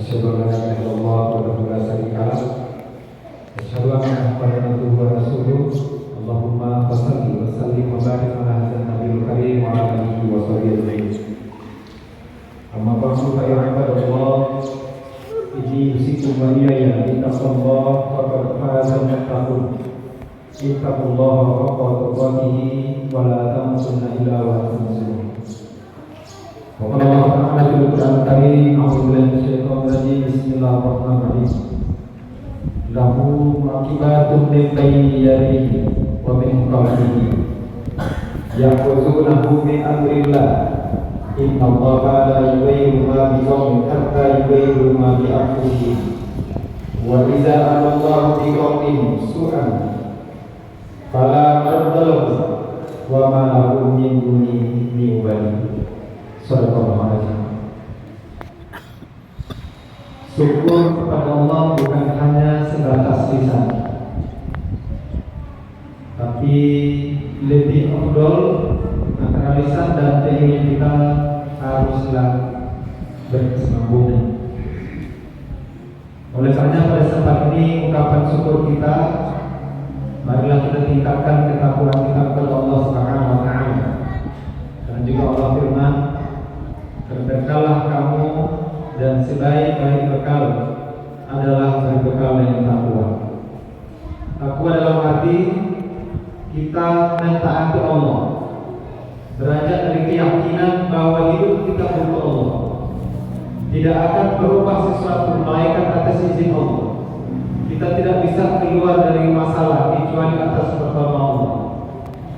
Asyhadu an la ilaha illallah wahdahu la syarika lah. Asyhadu anna Muhammadan abduhu wa rasuluh. Allahumma shalli wa sallim wa barik ala hadzal nabiyil karim wa ala alihi wa sahbihi ajma'in. Amma ba'du fa ya ibadallah, inni usikum wa iyaya bittaqwallah faqad faza al-muttaqun. Ittaqullaha haqqa tuqatih wa la tamutunna illa wa antum muslimun. Wa qala Allah ta'ala fil Qur'anil Karim, a'udzu billahi minasyaitonir rajim. Bismillahirrahmanirrahim. Lahu mu'aqibatun min bayni yadayhi wa min khalfihi yahfazunahu min amrillah. Inna Allaha la yughayyiru ma biqawmin hatta yughayyiru ma bi anfusihim. Wa idza arada Allahu biqawmin su'an fala maradda lahu wa ma lahum min dunihi min wali. Shadaqallahu alazim. Syukur kepada Allah bukan hanya sebatas lisan, tapi lebih afdol antara lisan dan telinga kita haruslah berkesinambungan. Oleh karena pada saat ini ungkapan syukur kita, marilah kita tingkatkan ketakwaan kita kepada Allah Subhanahu wa taala. Dan juga Allah firman, "Berbekallah kamu dan sebaik-baik bekal adalah berbekal yang takwa." Takwa dalam arti kita mentaati Allah, beranjak dari keyakinan bahwa hidup kita untuk Allah, tidak akan berubah sesuatu melainkan atas izin Allah. Kita tidak bisa keluar dari masalah kecuali atas pertolongan Allah.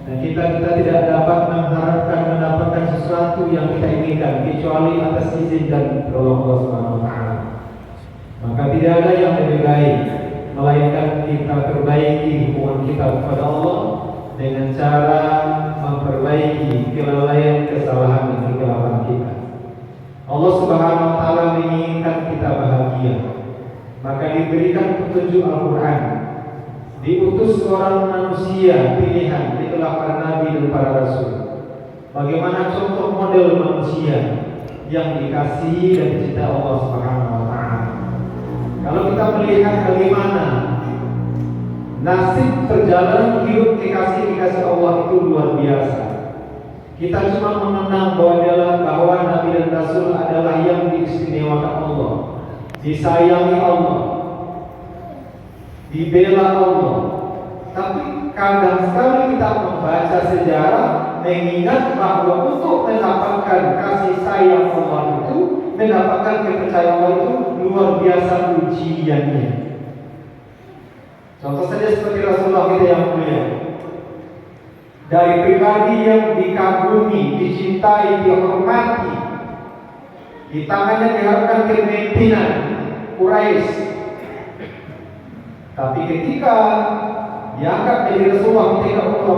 Dan kita tidak dapat mengharapkan mendapatkan sesuatu yang kita inginkan kecuali atas izin dan pertolongan Allah Subhanahu wa taala. Maka tidak ada yang lebih baik melainkan kita perbaiki hubungan kita kepada Allah dengan cara memperbaiki kelalaian, kesalahan dan kegelapan kita. Allah Subhanahu wa taala menginginkan kita bahagia. Maka diberikan petunjuk Al-Qur'an. Diutus seorang manusia pilihan, itulah para nabi dan para rasul. Bagaimana contoh model manusia yang dikasihi dan dicintai Allah Subhanahu wa taala. Kalau kita melihat bagaimana nasib perjalanan hidup kekasih Allah itu luar biasa. Kita cuma mengenang bahwa nabi dan rasul adalah yang diistimewakan Allah, disayangi Allah, dibela Allah. Tapi kadang sekali kita membaca sejarah, mengingat bahwa untuk mendapatkan kasih sayang Allah itu, mendapatkan kepercayaan Allah itu luar biasa ujiannya. Contoh saja seperti Rasulullah kita yang mulia, dari pribadi yang dikagumi, dicintai, dihormati, di tangannya diharapkan kepemimpinan Quraisy. Tapi ketika diangkat jadi Rasulullah ketika umur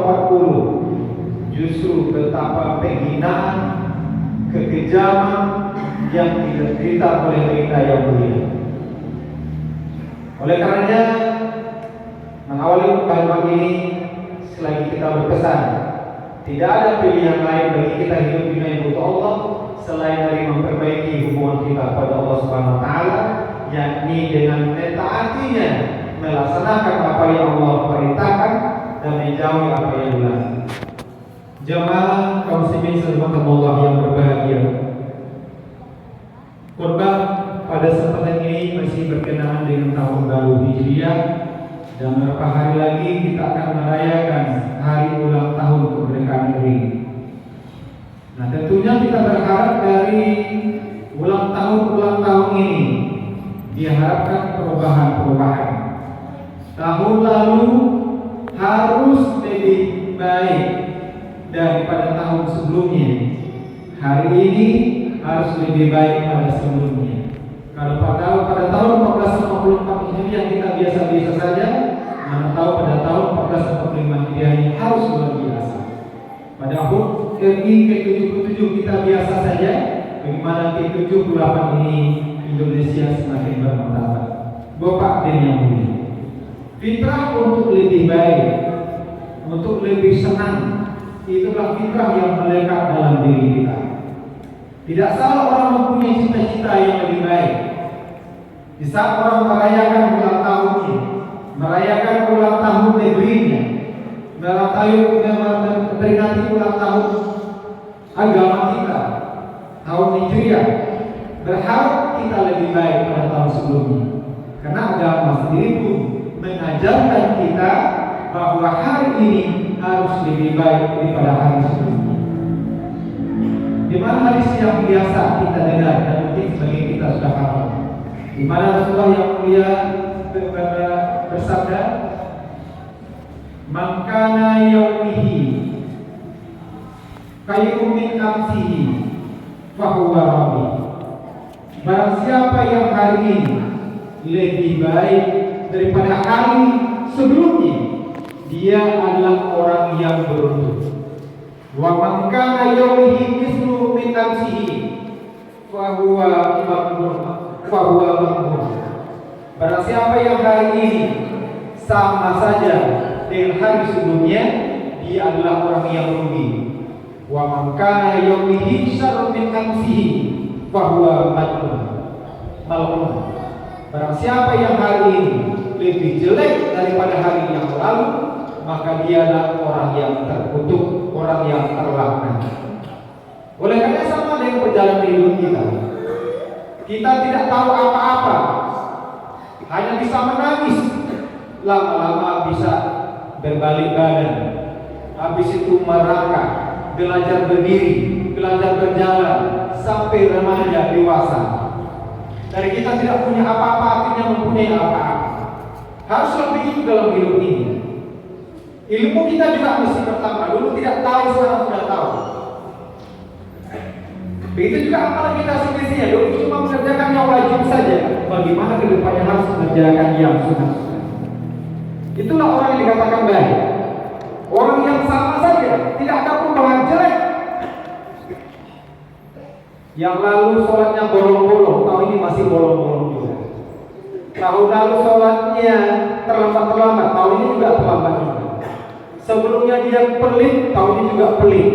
40, justru betapa penghinaan, kekejaman yang diderita oleh mereka yang mulia. Oleh karenanya, mengawali kalimat ini, selagi kita berpesan, tidak ada pilihan lain bagi kita hidup di dunia untuk Allah selain dari memperbaiki hubungan kita kepada Allah Subhanahu wa taala, yakni dengan mentaatinya, melaksanakan apa yang Allah perintahkan dan menjauhi apa yang dilarang. Jemaah kaum muslimin Allah yang berbahagia, kurban pada kesempatan ini masih berkenaan dengan tahun baru Hijriah, dan beberapa hari lagi kita akan merayakan hari ulang tahun kemerdekaan negeri. Nah, tentunya kita berharap dari ulang tahun ini diharapkan perubahan. Tahun lalu harus lebih baik daripada tahun sebelumnya. Hari ini harus lebih baik pada sebelumnya. Kalau pada tahun 1454 Hijriah kita biasa-biasa saja, mana tahu pada tahun 1445 Hijriah ini harus luar biasa. Pada HUT RI ke-77 kita biasa saja, bagaimana ke-78 ini Indonesia semakin bermartabat. Bapak dan yang mulia, fitrah untuk lebih baik, untuk lebih senang, itulah fitrah yang melekat dalam diri kita. Tidak salah orang mempunyai cita-cita yang lebih baik, Di saat orang merayakan ulang tahunnya, merayakan ulang tahun negerinya, memperingati ulang tahun agama kita, tahun Hijriah, berharap kita lebih baik pada tahun sebelumnya. Karena agama sendiri pun mengajarkan kita bahwa hari ini harus lebih baik daripada hari sebelumnya. Di mana hadis yang biasa kita dengar dan mungkin sebagian kita sudah hafal, di mana Rasulullah yang mulia bersabda, "Man kana yaumihi khairun min amsihi fahuwa rabi." Barang siapa yang hari ini lebih baik daripada hari sebelumnya, dia adalah orang yang beruntung. Wa man kana yaumihi mislu min amsihi fahuwa makmur. Barang siapa yang hari ini sama saja dengan hari sebelumnya, dia adalah orang yang rugi. Wa man kana yaumihi syarrun min amsihi fahuwa mal'un. Barang siapa yang hari ini lebih jelek daripada hari yang lalu, maka dia adalah orang yang terkutuk, orang yang terlaknat. Oleh karena sama dengan perjalanan hidup kita, kita tidak tahu apa-apa, hanya bisa menangis, lama-lama bisa berbalik badan, habis itu merangkak, belajar berdiri, belajar berjalan, sampai remaja dewasa. Dari kita tidak punya apa-apa, artinya mempunyai apa-apa. Haruslah begitu dalam hidup ini. Ilmu kita juga mesti bertambah. Dulu tidak tahu, sekarang sudah tahu. Begitu juga amalan kita semestinya. Dulu cuma mengerjakan yang wajib saja. Bagaimana kedepannya harus mengerjakan yang sunnah. Itulah orang yang dikatakan baik. Orang yang sama saja, tidak ada perubahan jelek. Yang lalu sholatnya bolong-bolong, tahun ini masih bolong-bolong juga. Tahun lalu sholatnya terlambat-terlambat, tahun ini juga terlambat juga. Sebelumnya dia pelit, tahun ini juga pelit.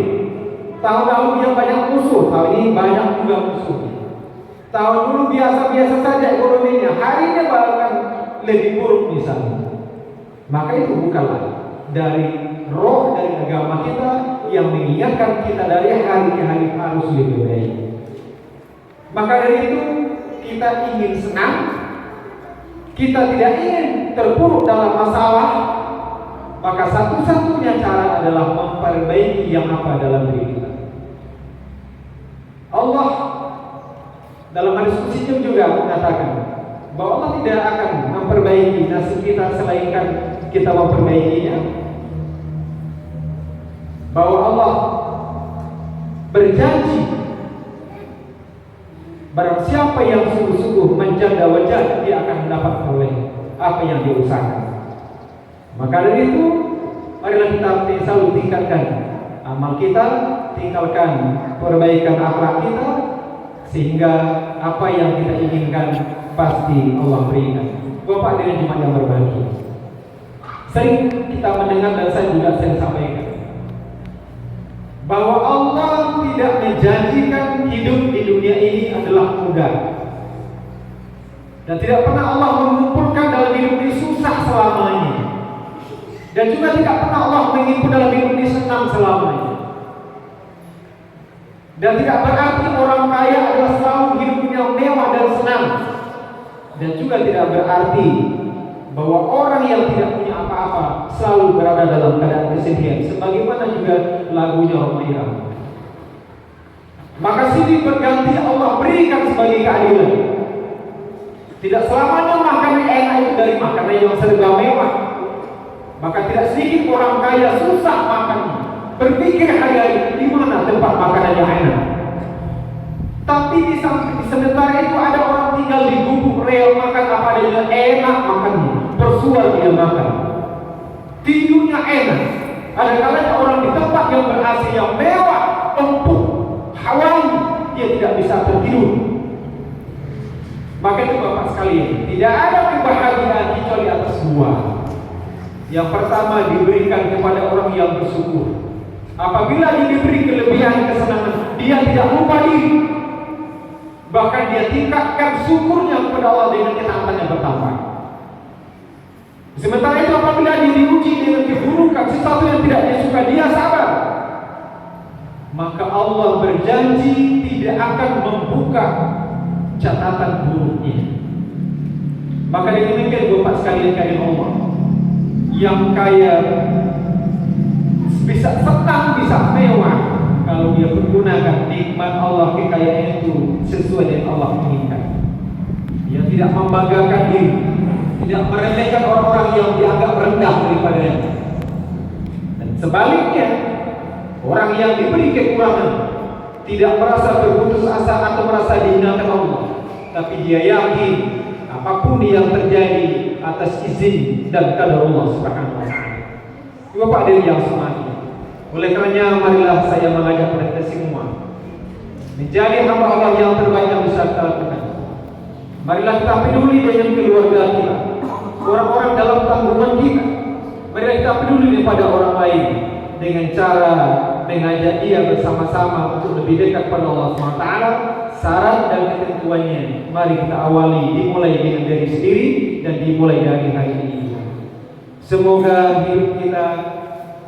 Tahun lalu dia banyak musuh, tahun ini banyak juga musuh. Tahun dulu biasa-biasa saja ekonominya, hari ini bahkan lebih buruk misalnya. Maka itu bukanlah dari roh, dari agama kita yang mengingatkan kita dari hari ke hari harus lebih baik. Maka dari itu kita ingin senang, kita tidak ingin terpuruk dalam masalah. Maka satu-satunya cara adalah memperbaiki yang apa dalam diri kita. Allah dalam hadis qudsi juga mengatakan bahwa Allah tidak akan memperbaiki nasib kita selainkan kita memperbaikinya. Bahwa Allah berjanji barang siapa yang sungguh-sungguh menjaga wajah, dia akan mendapat oleh apa yang dia usahakan. Maka dari itu, marilah kita selalu tingkatkan amal kita, tinggalkan perbaikan akhlak kita, sehingga apa yang kita inginkan pasti Allah berikan. Bapak dan jemaat yang berbahagia, sering kita mendengar dan saya juga sering sampaikan bahwa Allah tidak menjanjikan hidup di dunia ini adalah mudah, dan tidak pernah Allah mengumpulkan dalam hidup ini susah selamanya, dan juga tidak pernah Allah mengimpun dalam hidup ini senang selamanya. Dan tidak berarti orang kaya adalah selalu hidupnya mewah dan senang, dan juga tidak berarti bahwa orang yang tidak punya apa-apa selalu berada dalam keadaan kesedihan. Sebagaimana juga lagunya Romairah. Maka silih berganti Allah berikan sebagai keadilan. Tidak selamanya makanan enak itu dari makanan yang serba mewah. Maka tidak sedikit orang kaya susah makan, berpikir hari di mana tempat makanan yang enak. Tapi di sementara itu ada orang tinggal di gubuk real, makan apa adanya, enak makannya, bersuara dia makan, tidurnya enak. Ada kalanya orang di tempat yang ber-AC yang mewah, empuk, Hawaii, dia tidak bisa tertidur. Maka itu Bapak sekalian, tidak ada kebahagiaan kecuali atas dua. Yang pertama diberikan kepada orang yang bersyukur. Apabila dia diberi kelebihan kesenangan, dia tidak lupa diri. Bahkan dia tingkatkan syukurnya kepada Allah dengan ketaatan yang bertambah. Sementara itu apabila dia diuji dengan keburukan, sesuatu yang tidak dia suka, dia sabar. Maka Allah berjanji tidak akan membuka catatan buruknya. Maka demikian Bapak sekalian kalian Allah, yang kaya bisa senang, bisa mewah kalau dia menggunakan nikmat Allah, kekayaan itu sesuai dengan Allah inginkan. Dia tidak membanggakan diri, tidak meremehkan orang-orang yang dianggap rendah daripadanya. Dan sebaliknya, orang yang diberi kekurangan tidak merasa berputus asa atau merasa dihinakan Allah, tapi dia yakin apapun yang terjadi atas izin dan qadar Allah Subhanahu wa taala. Bapak dan yang semuanya, oleh karenanya marilah saya mengajak kita semua menjadi hamba Allah yang terbaik yang bisa kita lakukan. Marilah kita peduli dengan keluarga kita, orang-orang dalam tanggungan kita. Marilah kita peduli kepada orang lain dengan cara mengajak dia bersama-sama untuk lebih dekat pada Allah SWT. Syarat dan ketentuannya mari kita awali, dimulai dengan diri sendiri dan dimulai dari hari ini. Semoga hidup kita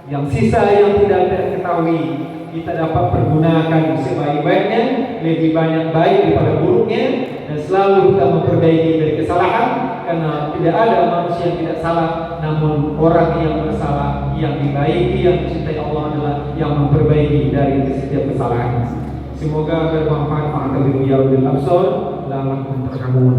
yang sisa yang tidak terketahui kita dapat pergunakan sebaik-baiknya, lebih banyak baik daripada buruknya, dan selalu kita memperbaiki dari kesalahan, karena tidak ada manusia yang tidak salah, namun orang yang bersalah, yang dibaiki, yang dicintai Allah adalah yang memperbaiki dari setiap kesalahan. Semoga bermanfaat. Ma'atabiru ya rabbil absar, la'allakum turhamun.